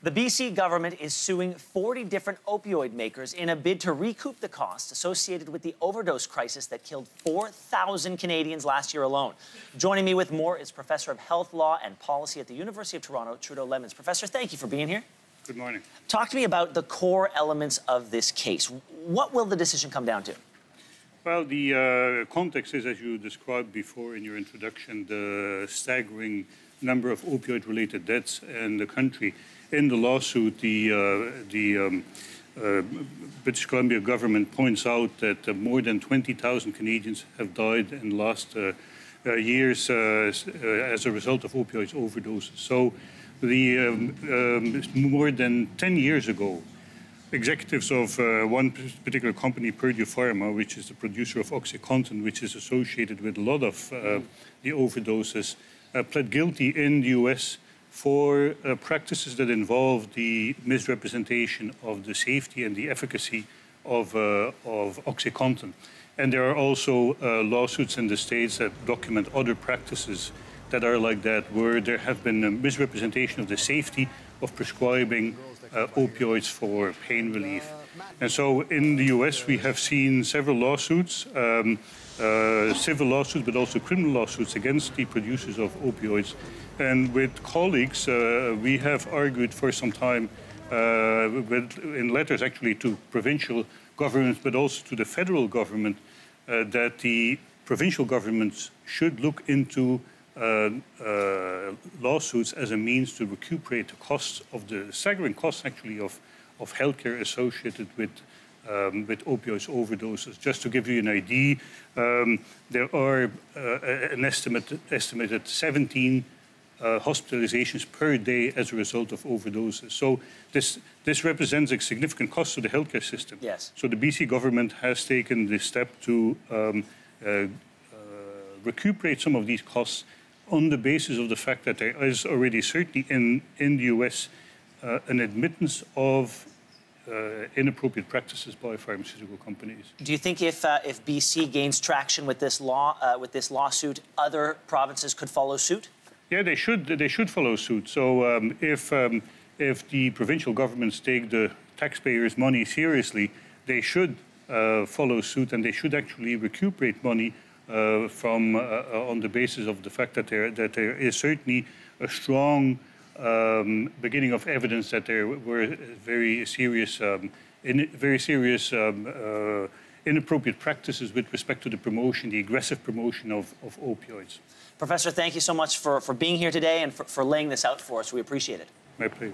The BC government is suing 40 different opioid makers in a bid to recoup the costs associated with the overdose crisis that killed 4,000 Canadians last year alone. Joining me with more is Professor of Health Law and Policy at the University of Toronto, Trudeau Lemons. Professor, thank you for being here. Good morning. Talk to me about the core elements of this case. What will the decision come down to? Well, the context is, as you described before in your introduction, the staggering number of opioid-related deaths in the country. In the lawsuit, the British Columbia government points out that more than 20,000 Canadians have died in the last years as a result of opioid overdoses. So, more than 10 years ago, executives of one particular company, Purdue Pharma, which is the producer of OxyContin, which is associated with a lot of the overdoses, pled guilty in the US for practices that involve the misrepresentation of the safety and the efficacy of OxyContin. And there are also lawsuits in the States that document other practices that are like that, where there have been a misrepresentation of the safety of prescribing opioids for pain relief. And so in the US, we have seen several lawsuits, civil lawsuits, but also criminal lawsuits against the producers of opioids. And with colleagues, we have argued for some time, in letters actually to provincial governments, but also to the federal government, that the provincial governments should look into lawsuits as a means to recuperate the costs of the staggering costs actually of healthcare associated with opioid overdoses. Just to give you an idea, there are an estimated 17 hospitalizations per day as a result of overdoses. So this represents a significant cost to the healthcare system. Yes. So the BC government has taken this step to recuperate some of these costs on the basis of the fact that there is already certainly in the US an admittance of inappropriate practices by pharmaceutical companies. Do you think if BC gains traction with this lawsuit, other provinces could follow suit? Yeah, they should follow suit. So if the provincial governments take the taxpayers' money seriously, they should follow suit, and they should actually recuperate money from on the basis of the fact that there is certainly a strong beginning of evidence that there were very serious inappropriate practices with respect to the promotion, the aggressive promotion of opioids. Professor, thank you so much for being here today and for laying this out for us. We appreciate it. My pleasure.